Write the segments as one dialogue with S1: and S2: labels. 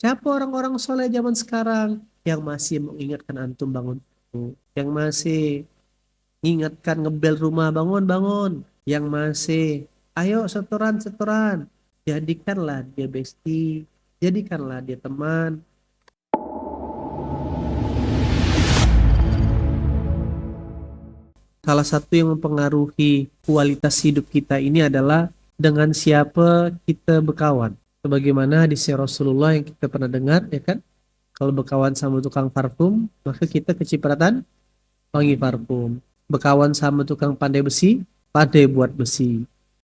S1: Siapa orang-orang soleh zaman sekarang yang masih mengingatkan antum bangun subuh, yang masih mengingatkan ngebel rumah bangun bangun, yang masih ayo setoran setoran, jadikanlah dia bestie, jadikanlah dia teman. Salah satu yang mempengaruhi kualitas hidup kita ini adalah dengan siapa kita berkawan. Sebagaimana hadis Rasulullah yang kita pernah dengar, ya kan? Kalau berkawan sama tukang parfum, maka kita kecipratan wangi parfum. Berkawan sama tukang pandai besi, pandai buat besi.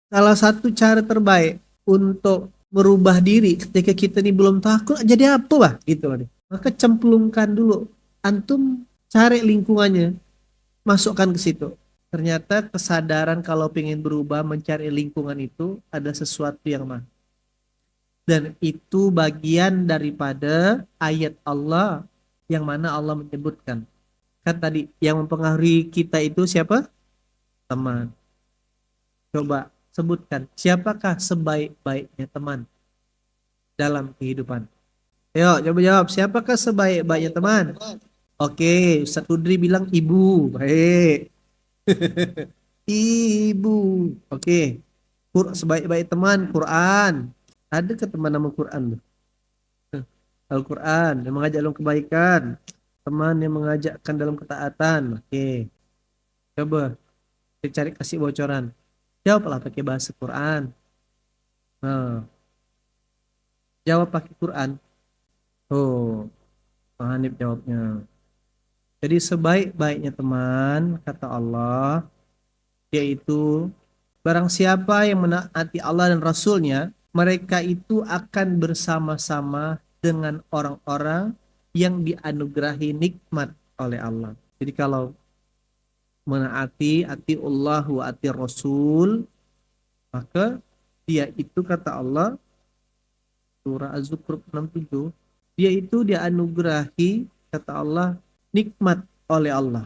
S1: Salah satu cara terbaik untuk merubah diri ketika kita ini belum tahu aku jadi apa bah gitu loh. Maka cemplungkan dulu. Antum cari lingkungannya, masukkan ke situ. Ternyata kesadaran kalau pengen berubah mencari lingkungan itu ada sesuatu yang mahal. Dan itu bagian daripada ayat Allah yang mana Allah menyebutkan. Kan tadi yang mempengaruhi kita itu siapa? Teman. Coba sebutkan siapakah sebaik-baiknya teman dalam kehidupan. Ayo coba jawab siapakah sebaik-baiknya teman? Oke, Ustaz Kudri bilang ibu. Baik. Ibu. Oke. Sebaik-baik teman Quran. Ada ke teman nama Quran? Al-Quran yang mengajak dalam kebaikan. Teman yang mengajakkan dalam ketaatan. Oke. Coba kita cari kasih bocoran. Jawablah pakai bahasa Quran. Nah, jawab pakai Quran. Oh, Pak Hanif jawabnya. Jadi sebaik-baiknya teman, kata Allah, yaitu barang siapa yang menaati Allah dan Rasulnya, mereka itu akan bersama-sama dengan orang-orang yang dianugerahi nikmat oleh Allah. Jadi kalau menaati, ati Allah wa ati Rasul, maka dia itu kata Allah, surah Az-Zukhruf 67, dia itu dianugerahi, kata Allah, nikmat oleh Allah.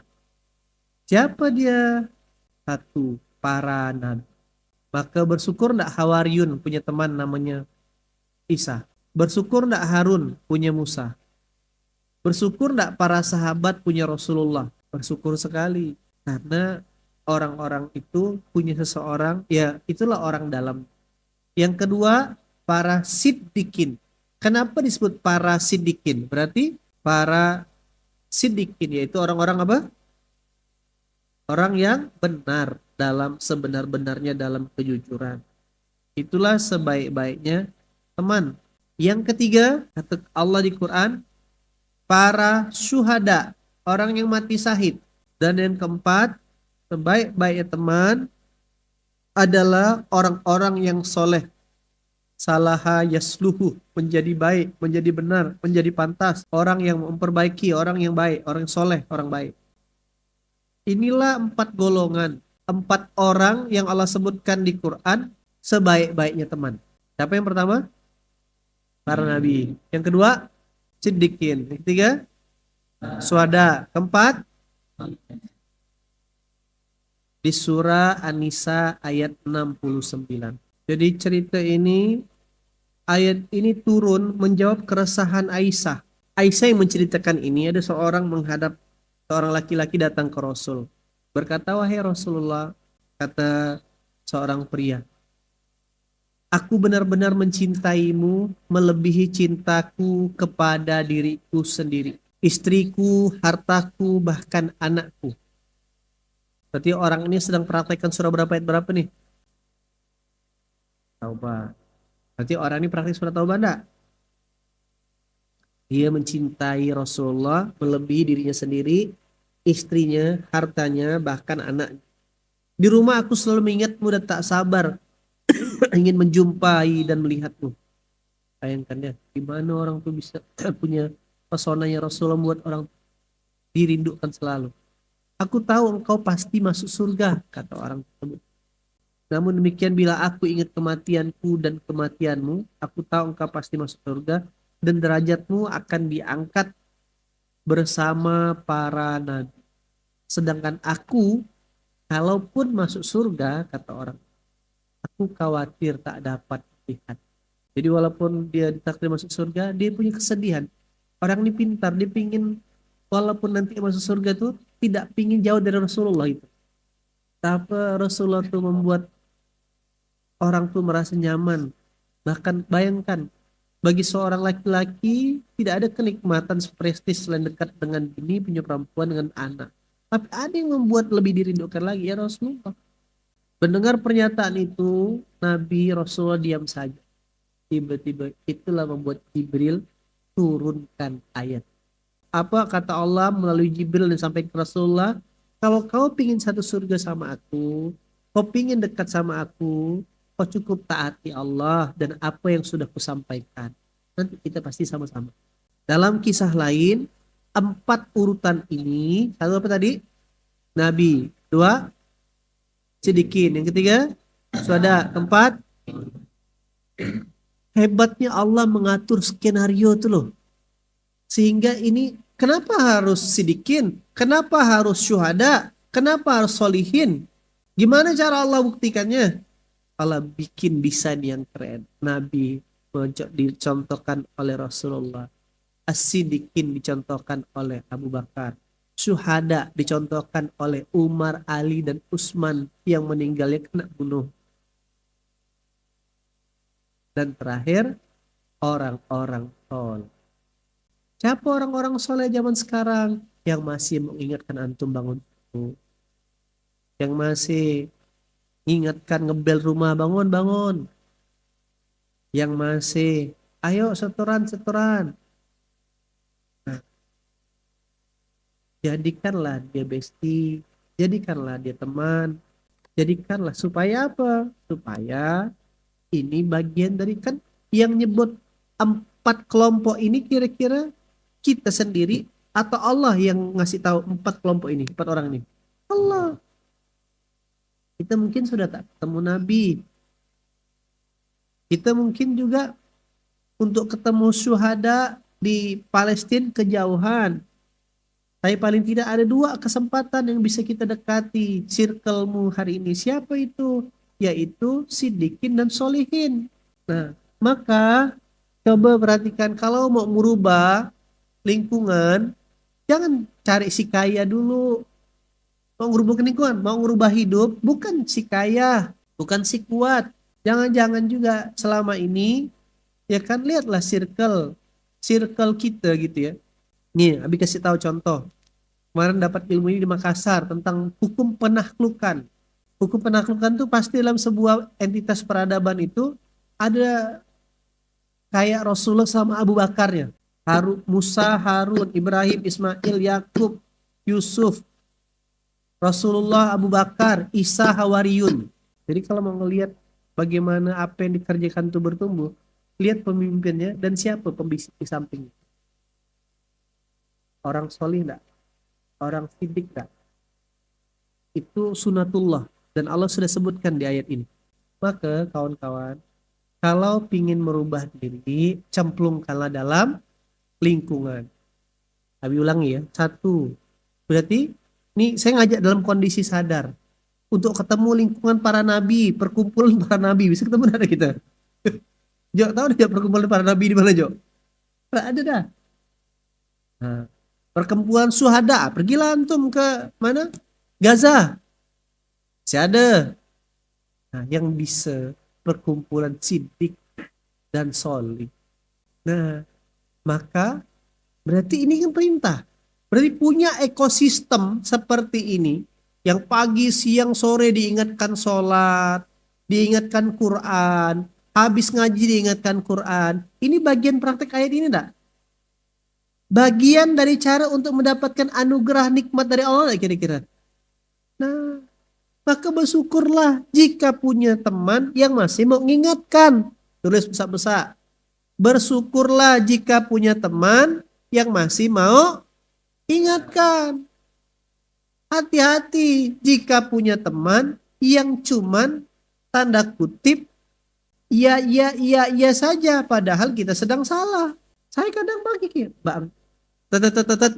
S1: Siapa dia? Satu, para nabi. Maka bersyukur ndak Hawariyun punya teman namanya Isa? Bersyukur ndak Harun punya Musa? Bersyukur ndak para sahabat punya Rasulullah? Bersyukur sekali. Karena orang-orang itu punya seseorang, ya itulah orang dalam. Yang kedua, para siddiqin. Kenapa disebut para siddiqin? Berarti para siddiqin yaitu orang-orang apa? Orang yang benar dalam sebenar-benarnya dalam kejujuran. Itulah sebaik-baiknya teman. Yang ketiga, kata Allah di Quran, para syuhada, orang yang mati syahid. Dan yang keempat, sebaik-baiknya teman adalah orang-orang yang soleh. Salaha yasluhu, menjadi baik, menjadi benar, menjadi pantas. Orang yang memperbaiki, orang yang baik, orang yang soleh, orang baik. Inilah 4 golongan, 4 orang yang Allah sebutkan di Quran sebaik-baiknya teman. Siapa yang pertama? Para nabi. Yang kedua, siddiqin. Yang ketiga, syuhada. Keempat, di surah An-Nisa ayat 69. Jadi cerita ini, ayat ini turun menjawab keresahan Aisyah. Aisyah yang menceritakan ini, ada seorang menghadap seorang laki-laki datang ke Rasul. Berkata, wahai Rasulullah, kata seorang pria, aku benar-benar mencintaimu melebihi cintaku kepada diriku sendiri. Istriku, hartaku, bahkan anakku. Berarti orang ini sedang praktekkan surah berapa ayat berapa nih? Taubah. Berarti orang ini praktek surah Taubah enggak? Dia mencintai Rasulullah melebihi dirinya sendiri, istrinya, hartanya, bahkan anaknya. Di rumah aku selalu mengingatmu dan tak sabar ingin menjumpai dan melihatmu. Bayangkan ya, gimana orang tuh bisa punya pesonanya Rasulullah membuat orang dirindukan selalu. Aku tahu engkau pasti masuk surga, kata orang tersebut. Namun demikian bila aku ingat kematianku dan kematianmu, aku tahu engkau pasti masuk surga dan derajatmu akan diangkat bersama para nabi. Sedangkan aku, kalaupun masuk surga, kata orang, aku khawatir tak dapat lihat. Jadi walaupun dia ditakdir masuk surga, dia punya kesedihan. Orang ini pintar, dia pingin walaupun nanti masuk surga tuh tidak pingin jauh dari Rasulullah itu. Tapi Rasulullah tuh membuat orang tuh merasa nyaman. Bahkan bayangkan, bagi seorang laki-laki tidak ada kenikmatan prestis selain dekat dengan bini, punya perempuan dengan anak. Tapi ada yang membuat lebih dirindukan lagi ya Rasulullah. Mendengar pernyataan itu, Nabi Rasulullah diam saja. Tiba-tiba itulah membuat Jibril turunkan ayat. Apa kata Allah melalui Jibril dan sampai ke Rasulullah? Kalau kau pingin satu surga sama aku, kau pingin dekat sama aku, kau cukup taati Allah dan apa yang sudah kusampaikan. Nanti kita pasti sama-sama. Dalam kisah lain, 4 urutan ini, satu apa tadi? Nabi. 2, Sidikin. Yang ketiga, Syuhada. Keempat, hebatnya Allah mengatur skenario itu loh. Sehingga ini kenapa harus sidikin? Kenapa harus syuhada? Kenapa harus solihin? Gimana cara Allah buktikannya? Allah bikin desain yang keren. Nabi dicontohkan oleh Rasulullah. As-Sidikin dicontohkan oleh Abu Bakar. Syuhada dicontohkan oleh Umar, Ali, dan Utsman yang meninggalnya kena bunuh. Dan terakhir, orang-orang soleh. Siapa orang-orang soleh zaman sekarang yang masih mengingatkan antum bangun subuh, yang masih mengingatkan ngebel rumah bangun-bangun, yang masih ayo setoran-setoran. Nah, jadikanlah dia bestie, jadikanlah dia teman, jadikanlah supaya apa? Supaya ini bagian dari kan yang nyebut 4 kelompok ini kira-kira kita sendiri atau Allah yang ngasih tahu 4 kelompok ini, 4 orang ini? Allah. Kita mungkin sudah tak ketemu Nabi. Kita mungkin juga untuk ketemu syuhada di Palestina kejauhan. Tapi paling tidak ada 2 kesempatan yang bisa kita dekati circlemu hari ini. Siapa itu? Yaitu Sidikin dan Solihin. Nah, maka coba perhatikan kalau mau merubah lingkungan, jangan cari si kaya dulu. Mau ngubah lingkungan, mau ngubah hidup, bukan si kaya, bukan si kuat. Jangan-jangan juga selama ini, ya kan lihatlah circle kita gitu ya. Nih, Abi kasih tahu contoh. Kemarin dapat ilmu ini di Makassar tentang hukum penaklukan. Hukum penaklukan itu pasti dalam sebuah entitas peradaban itu ada kayak Rasulullah sama Abu Bakarnya. Musa, Harun, Ibrahim, Ismail, Yakub, Yusuf, Rasulullah, Abu Bakar, Isa, Hawariyun. Jadi kalau mau ngelihat bagaimana apa yang dikerjakan itu bertumbuh, lihat pemimpinnya dan siapa pembisik di sampingnya. Orang solih enggak? Orang sidik enggak? Itu sunatullah dan Allah sudah sebutkan di ayat ini. Maka kawan-kawan, kalau pingin merubah diri, cemplungkanlah dalam lingkungan. Abi ulangi ya. 1. Berarti ini saya ngajak dalam kondisi sadar. Untuk ketemu lingkungan para nabi, perkumpulan para nabi. Bisa ketemu ada kita. Jo, tahu tidak perkumpulan para nabi di mana, Jo? Tidak ada dah. Nah, perkumpulan syuhada, pergilah antum ke mana? Gaza. Masih ada. Nah, yang bisa perkumpulan sidik dan solih. Nah, maka berarti ini kan perintah. Berarti punya ekosistem seperti ini yang pagi, siang, sore diingatkan sholat, diingatkan Quran, habis ngaji diingatkan Quran. Ini bagian praktek ayat ini enggak? Bagian dari cara untuk mendapatkan anugerah nikmat dari Allah kira-kira. Nah, maka bersyukurlah jika punya teman yang masih mengingatkan. Tulis besar-besar. Bersyukurlah jika punya teman yang masih mau ingatkan. Hati-hati jika punya teman yang cuman tanda kutip iya saja padahal kita sedang salah. Saya kadang Bang Kiki, Bang,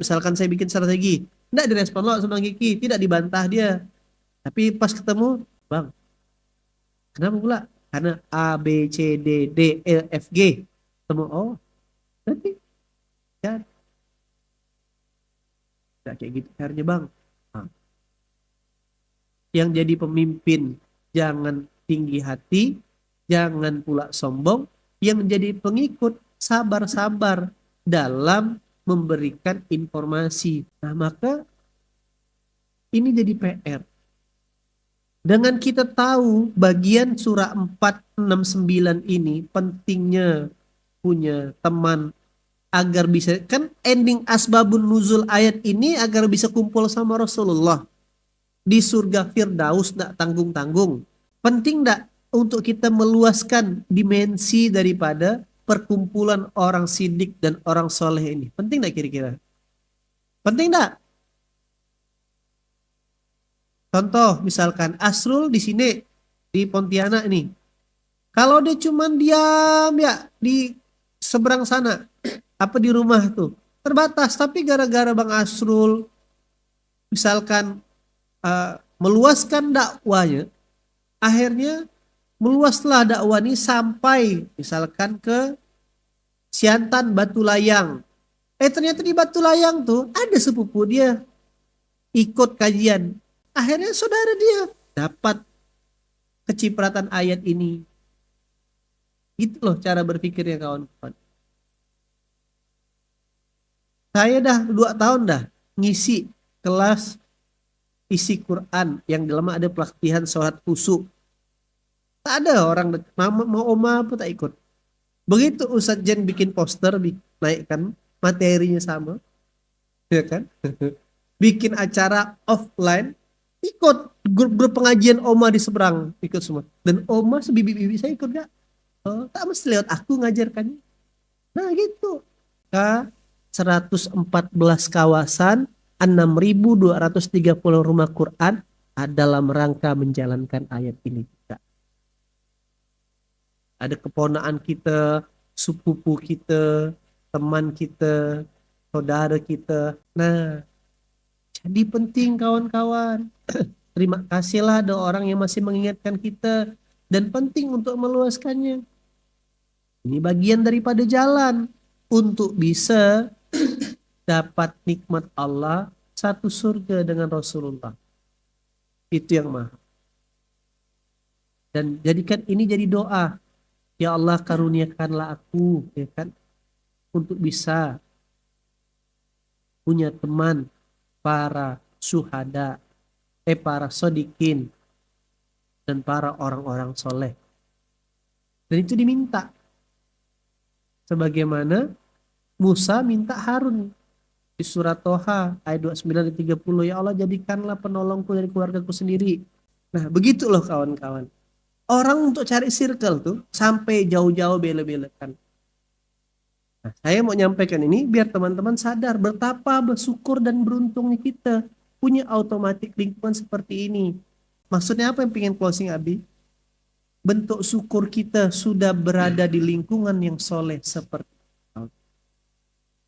S1: misalkan saya bikin strategi, tidak direspon lo sama Bang Kiki, tidak dibantah dia. Tapi pas ketemu, Bang, kenapa pula? karena A B C D D E F G semua. Oh, berarti ya tidak kayak gitu caranya bang. Nah, yang jadi pemimpin jangan tinggi hati, jangan pula sombong. Yang menjadi pengikut sabar-sabar dalam memberikan informasi. Nah, maka ini jadi PR. Dengan kita tahu bagian surah 469 ini pentingnya punya teman agar bisa, kan ending asbabun nuzul ayat ini agar bisa kumpul sama Rasulullah di surga Firdaus, tidak tanggung-tanggung. Penting tidak untuk kita meluaskan dimensi daripada perkumpulan orang sidik dan orang soleh ini? Penting tidak kira-kira? Penting tidak? Contoh misalkan Asrul di sini di Pontianak ini. Kalau dia cuman diam ya di seberang sana, apa di rumah tuh terbatas. Tapi gara-gara Bang Asrul misalkan meluaskan dakwanya, akhirnya meluaslah dakwah ini sampai misalkan ke Siantan Batu Layang. Ternyata di Batu Layang tuh ada sepupu dia ikut kajian. Akhirnya saudara dia dapat kecipratan ayat ini. Itu loh cara berpikirnya kawan-kawan. Saya dah 2 tahun dah ngisi kelas isi Quran yang dalamnya ada pelatihan sholat khusyuk. Tak ada orang mau oma apa tak ikut. Begitu Ustadz Jen bikin poster, naikkan materinya sama, ya kan? Bikin acara offline, ikut grup pengajian oma di seberang, ikut semua. Dan oma sebibi-bibi saya ikut gak? Oh, tak mesti lewat aku ngajarkannya. Nah gitu. Ke 114 kawasan, 6.230 rumah Quran dalam rangka menjalankan ayat ini. Ada keponaan kita, sepupu kita, teman kita, saudara kita. Nah, jadi penting kawan-kawan. Terima kasihlah ada orang yang masih mengingatkan kita dan penting untuk meluaskannya. Ini bagian daripada jalan untuk bisa dapat nikmat Allah, satu surga dengan Rasulullah. Itu yang mahal. Dan jadikan ini jadi doa. Ya Allah karuniakanlah aku, ya kan, untuk bisa punya teman para syuhada, para sodikin, dan para orang-orang soleh. Dan itu diminta. Sebagaimana Musa minta Harun di surat Toha ayat 29 dan 30. Ya Allah jadikanlah penolongku dari keluargaku sendiri. Nah begitu loh kawan-kawan. Orang untuk cari circle tuh sampai jauh-jauh bela-belakan. Nah, saya mau nyampaikan ini biar teman-teman sadar betapa bersyukur dan beruntungnya kita punya automatic lingkungan seperti ini. Maksudnya apa yang pengen closing Abi? Bentuk syukur kita sudah berada di lingkungan yang soleh seperti itu.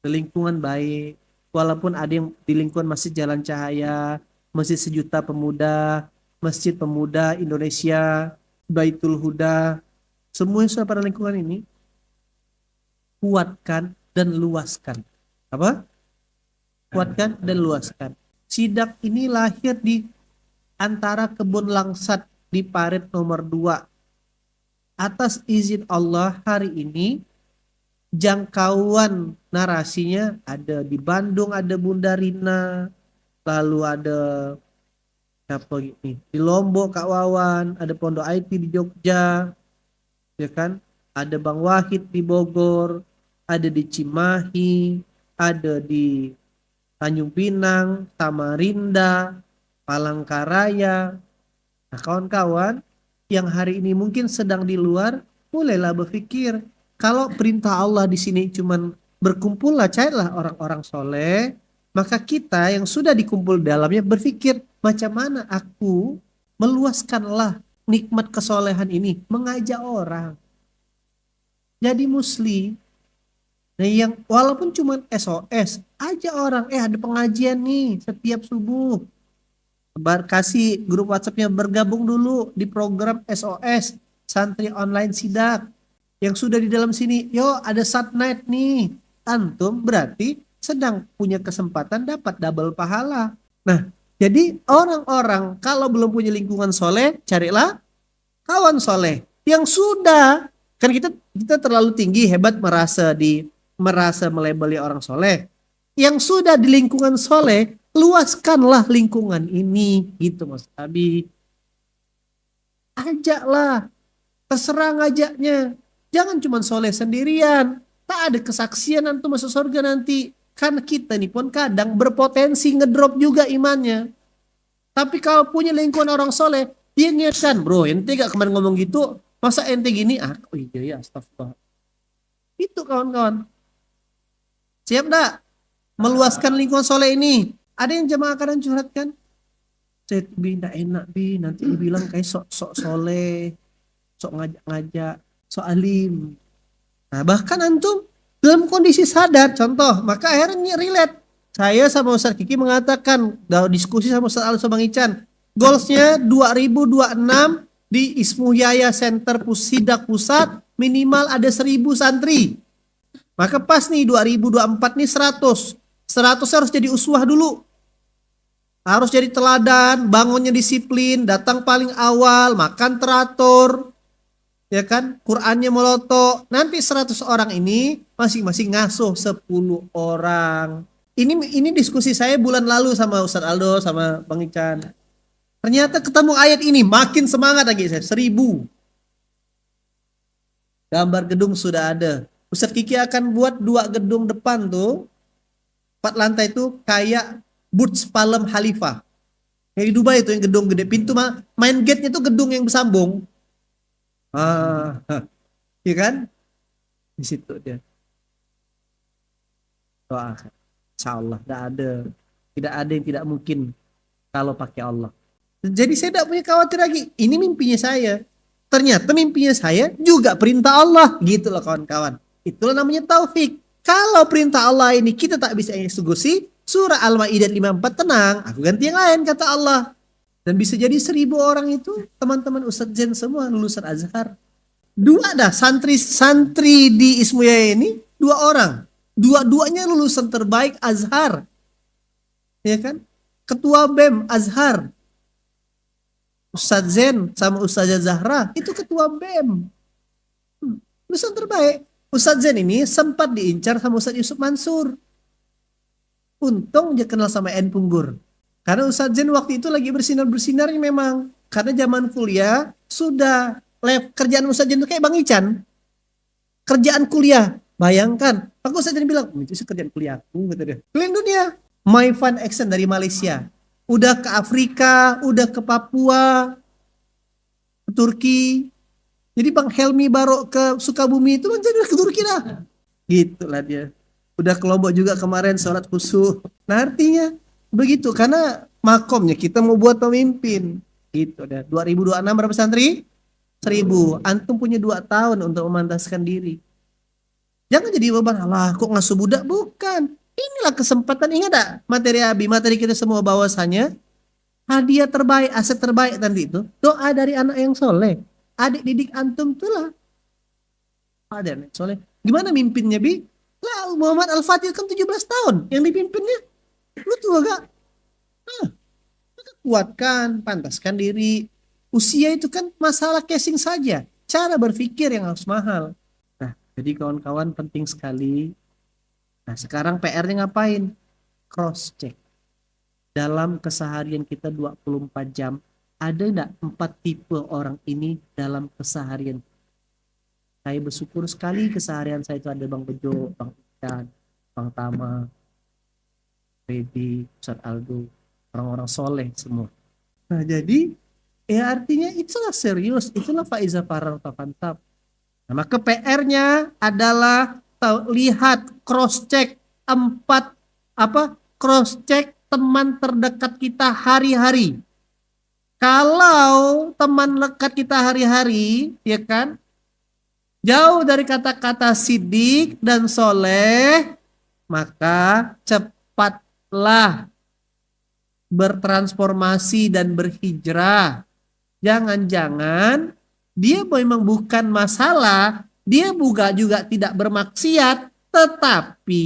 S1: Lingkungan baik, walaupun ada yang di lingkungan Masjid Jalan Cahaya, Masjid Sejuta Pemuda, Masjid Pemuda Indonesia, Baitul Huda, semuanya sudah pada lingkungan ini, kuatkan dan luaskan. Apa? Kuatkan dan luaskan. Sidak ini lahir di antara kebun langsat di Parit nomor 2. Atas izin Allah hari ini jangkauan narasinya ada di Bandung, ada Bunda Rina, lalu ada apa ini di Lombok Kak Wawan, ada Pondok IT di Jogja, ya kan, ada Bang Wahid di Bogor, ada di Cimahi, ada di Tanjung Pinang, Samarinda, Palangkaraya. Nah kawan-kawan yang hari ini mungkin sedang di luar, mulailah berpikir kalau perintah Allah di sini cuman berkumpullah, carilah orang-orang soleh, maka kita yang sudah dikumpul dalamnya berpikir macam mana aku meluaskanlah nikmat kesolehan ini, mengajak orang jadi muslim. Nah yang walaupun cuma SOS, ajak orang, ada pengajian nih setiap subuh. Kasih grup WhatsAppnya bergabung dulu di program SOS. santri online sidak yang sudah di dalam sini. Yo, ada Satnight nih. Antum berarti sedang punya kesempatan dapat double pahala. Nah, jadi orang-orang kalau belum punya lingkungan soleh, carilah kawan soleh yang sudah. Kan kita terlalu tinggi hebat merasa melebeli orang soleh. Yang sudah di lingkungan soleh, luaskanlah lingkungan ini, gitu Mas Abi. Ajaklah, terserah ngajaknya. Jangan cuma soleh sendirian. Tak ada kesaksian antum masuk surga nanti. Karena kita nih pun kadang berpotensi ngedrop juga imannya. Tapi kalau punya lingkungan orang soleh, dia niatkan, bro, ente gak kemarin ngomong gitu, masa ente gini? Oh iya ya, astagfirullah. Itu kawan-kawan. Siap gak? Meluaskan lingkungan soleh ini. Ada yang jamaah kadang curhat kan? Saya bi, gak enak bi, nanti dibilang kayak sok soleh, sok ngajak-ngajak, sok alim. Nah bahkan antum dalam kondisi sadar, contoh, maka akhirnya relate. Saya sama Ustaz Kiki mengatakan, diskusi sama Ustaz Alus Bang Ican, goalsnya 2026 di Ismuhyaya Center Sidak Pusat minimal ada 1000 santri. Maka pas nih 2024 nih 100 harus jadi uswah dulu. Harus jadi teladan, bangunnya disiplin, datang paling awal, makan teratur, ya kan, Qurannya meloto. Nanti 100 orang ini masing-masing ngasuh 10 orang. Ini diskusi saya bulan lalu sama Ustaz Aldo sama Bang Ican. Ternyata ketemu ayat ini makin semangat lagi saya. 1000 gambar gedung sudah ada. Ustaz Kiki akan buat 2 gedung depan tuh, 4 lantai itu kayak Burj Palem Khalifah. Kayak di Dubai itu yang gedung gede, pintu main gate-nya tuh gedung yang bersambung. Iya kan? Di situ dia. Doakan. Insya Allah tidak ada yang tidak mungkin kalau pakai Allah. Jadi saya tidak punya khawatir lagi. Ini mimpinya saya. Ternyata mimpinya saya juga perintah Allah. Gitu loh kawan-kawan. Itulah namanya taufik. Kalau perintah Allah ini kita tak bisa eksekusi, surah Al-Maidah 54, tenang, aku ganti yang lain kata Allah. Dan bisa jadi 1000 orang itu teman-teman Ustadz Zen semua lulusan Azhar. 2 dah santri di Ismuya ini 2 orang. Dua-duanya lulusan terbaik Azhar. Ya kan? Ketua BEM Azhar. Ustadz Zen sama Ustazah Zahra itu ketua BEM. Lulusan terbaik. Ustadz Zen ini sempat diincar sama Ustadz Yusuf Mansur. Untung dia kenal sama En Punggur. Karena Ustadz Zen waktu itu lagi bersinar-bersinarnya memang. Karena zaman kuliah sudah kerjaan Ustadz Zen itu kayak Bang Ican. Kerjaan kuliah. Bayangkan. Aku Ustadz Zen bilang, itu sih kerjaan kuliahku. Gitu deh. Keliling dunia. My Fun Action dari Malaysia. Udah ke Afrika, udah ke Papua, ke Turki. Jadi Bang Helmi baru ke Sukabumi itu kan jadi ke Turki dah. Gitulah dia. Udah ke Lombok juga kemarin sholat khusyuk. Nah artinya begitu karena makomnya kita mau buat pemimpin. Gitu dah. 2026 berapa santri? 1000. Antum punya 2 tahun untuk memantaskan diri. Jangan jadi beban, Allah kok ngasuh budak, bukan. Inilah kesempatan, ingat tak materi kita semua bahwasanya hadiah terbaik, aset terbaik nanti itu doa dari anak yang soleh. Adik didik antum itulah ada anak soleh. Gimana mimpinnya Bi? Lah Muhammad Al-Fatih kan 17 tahun yang dipimpinnya. Lu tuh agak kuatkan, pantaskan diri. Usia itu kan masalah casing saja. Cara berpikir yang harus mahal. Nah, jadi kawan-kawan penting sekali. Nah, sekarang PR-nya ngapain? Cross check. Dalam keseharian kita 24 jam, ada enggak 4 tipe orang ini dalam keseharian? Saya bersyukur sekali keseharian saya itu ada Bang Bejo, Bang Ican, Bang Tama, Feby, Ustaz Aldo, orang-orang soleh semua. Nah, jadi ya artinya itulah serius, itulah Faiza Farar Tafantab. Nah, maka PR-nya adalah lihat cross check 4 cross check teman terdekat kita hari-hari. Kalau teman dekat kita hari-hari, ya kan, jauh dari kata-kata sidik dan soleh, maka cepatlah bertransformasi dan berhijrah. Jangan-jangan dia memang bukan masalah, dia juga tidak bermaksiat, tetapi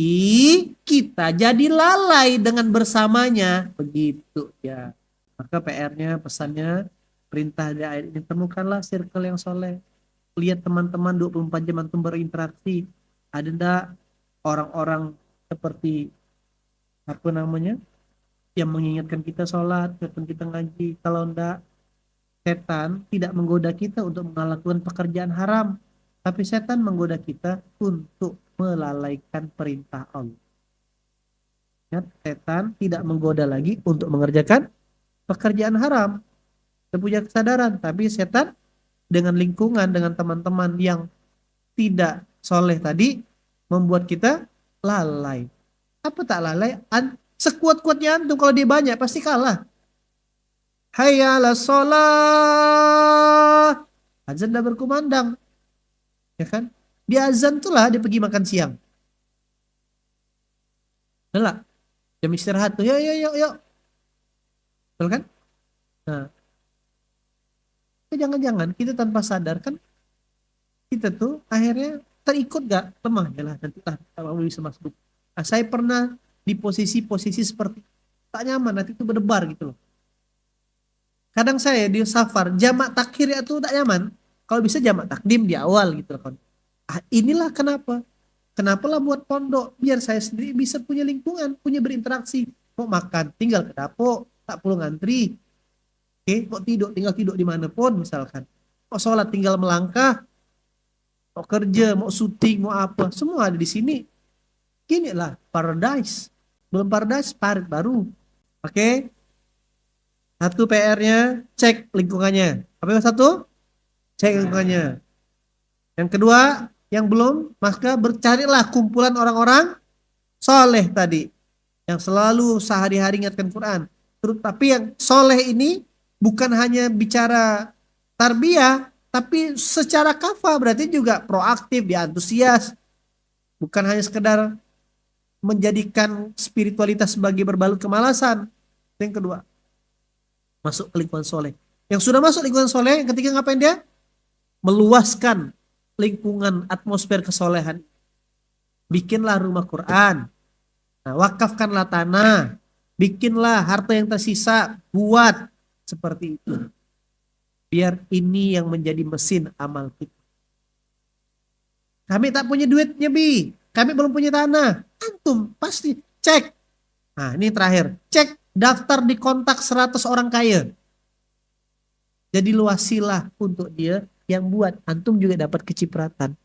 S1: kita jadi lalai dengan bersamanya, begitu ya. Maka PR-nya, pesannya, perintah di ayat ini, temukanlah circle yang soleh. Lihat teman-teman 24 jam antum berinteraksi. Ada enggak orang-orang seperti apa namanya yang mengingatkan kita sholat, mengingatkan kita ngaji. Kalau enggak, setan tidak menggoda kita untuk melakukan pekerjaan haram, tapi setan menggoda kita untuk melalaikan perintah Allah. Ingat, setan tidak menggoda lagi untuk mengerjakan pekerjaan haram. Kita punya kesadaran, tapi setan dengan lingkungan, dengan teman-teman yang tidak soleh tadi, membuat kita lalai. Apa tak lalai? Sekuat-kuatnya antum, kalau dia banyak pasti kalah. Hayya 'alas shalah. Azan dah berkumandang. Ya kan? Di azan itulah dia pergi makan siang. Betul. Jam istirahat tuh, yuk, yuk, yuk, yuk. Betul kan? Nah, jangan-jangan kita tanpa sadar kan, kita tuh akhirnya terikut gak? Lemah ya lah, nanti lah kalau bisa masuk. Nah, saya pernah di posisi-posisi seperti tak nyaman, nanti itu berdebar gitu loh. Kadang saya di safar, jamak takhir itu tak nyaman. Kalau bisa jamak takdim di awal gitu kan. Inilah kenapa. Kenapa lah buat pondok, biar saya sendiri bisa punya lingkungan, punya berinteraksi. Mau makan, tinggal ke dapur, tak perlu ngantri. Oke, mau tidur, tinggal tidur dimanapun misalkan. Mau sholat, tinggal melangkah. Mau kerja, mau syuting, mau apa, semua ada di sini. Inilah paradise. Belum paradise, parit baru. Oke. Satu PR-nya, cek lingkungannya. Apa yang satu? Cek lingkungannya. Yang kedua, yang belum, maka bercarilah kumpulan orang-orang soleh tadi. Yang selalu sehari-hari ingatkan Quran. Tapi yang soleh ini bukan hanya bicara tarbiyah, tapi secara kafa, berarti juga proaktif, dia antusias. Bukan hanya sekedar menjadikan spiritualitas sebagai berbalut kemalasan. Yang kedua, masuk ke lingkungan soleh. Yang sudah masuk lingkungan soleh, yang ketiga ngapain dia? Meluaskan lingkungan atmosfer kesolehan. Bikinlah rumah Quran. Nah, wakafkanlah tanah. Bikinlah harta yang tersisa. Buat seperti itu. Biar ini yang menjadi mesin amal kita. Kami tak punya duitnya, Bi. Kami belum punya tanah. Antum pasti cek. Nah, ini terakhir. Cek daftar di kontak 100 orang kaya. Jadi luasilah untuk dia yang buat antum juga dapat kecipratan.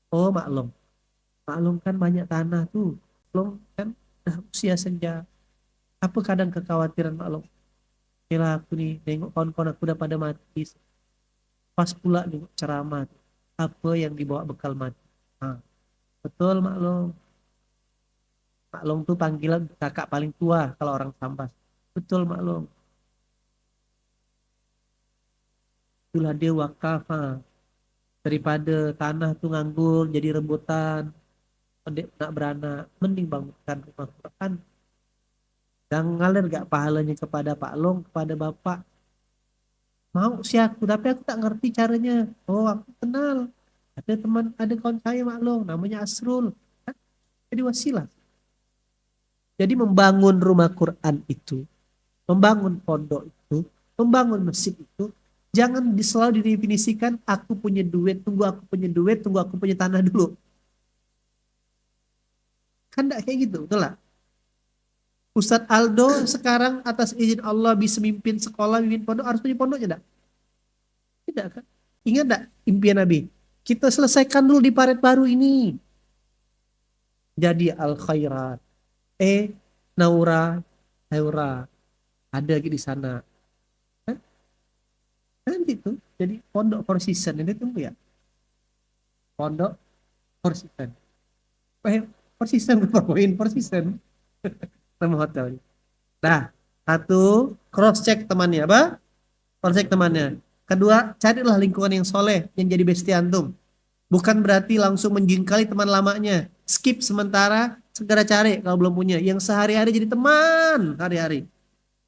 S1: Oh, maklum. Maklum kan banyak tanah tuh. Maklum kan udah usia senja. Apa kadang kekhawatiran maklum. Kira aku nih nengok kawan-kawan aku udah pada mati. Pas pula nengok ceramah. Apa yang dibawa bekal mati. Nah, betul maklum. Maklum tuh panggilan kakak paling tua kalau orang Sambas. Betul maklum. Itulah dia wakaf. Daripada tanah tuh nganggur jadi rebutan. Pendek nak beranak. Mending bangunkan rumah Quran. Dan ngalir gak pahalanya kepada Pak Long, kepada Bapak. Mau sih aku, tapi aku tak ngerti caranya. Oh, aku kenal. Ada teman, ada kawan saya maklum, namanya Asrul. Jadi wasilah. Jadi membangun rumah Quran itu, membangun pondok itu, membangun masjid itu, jangan selalu didefinisikan aku punya duit, tunggu aku punya duit, tunggu aku punya tanah dulu. Kan enggak kayak gitu, betul lah. Ustadz Aldo sekarang atas izin Allah bisa mimpin sekolah, mimpin pondok, harus punya pondoknya enggak? Tidak kan? Ingat enggak impian Nabi? Kita selesaikan dulu di Paret Baru ini. Jadi al-khairat. Naura, ada di sana. Nanti tuh jadi pondok four season ini tunggu ya. Pondok four season. Four season, four season. Nama hotel. Nah, satu cross check temannya apa? Cross check temannya. Kedua, carilah lingkungan yang soleh yang jadi bestie antum. Bukan berarti langsung menjingkali teman lamanya. Skip sementara, segera cari kalau belum punya. Yang sehari-hari jadi teman hari-hari.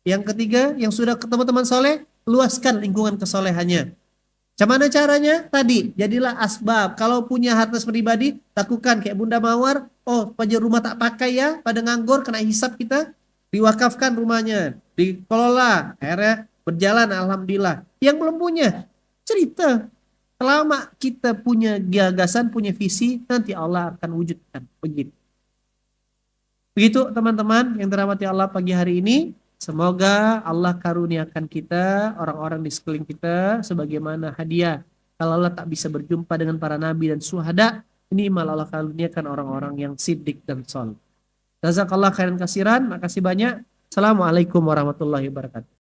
S1: Yang ketiga, yang sudah ketemu teman soleh, luaskan lingkungan kesolehannya. Mana caranya? Tadi, jadilah asbab. Kalau punya harta pribadi, lakukan kayak Bunda Mawar. Oh, pada rumah tak pakai ya, pada nganggur, kena hisap kita. Diwakafkan rumahnya, dikelola, akhirnya berjalan alhamdulillah. Yang belum punya, cerita. Selama kita punya gagasan, punya visi, nanti Allah akan wujudkan. Begitu. Begitu teman-teman yang dirahmati Allah pagi hari ini. Semoga Allah karuniakan kita, orang-orang di sekeliling kita, sebagaimana hadiah. Kalau Allah tak bisa berjumpa dengan para nabi dan syuhada, ini malah Allah karuniakan orang-orang yang siddiq dan soleh. Jazakallah khairan kasiran, makasih banyak. Assalamualaikum warahmatullahi wabarakatuh.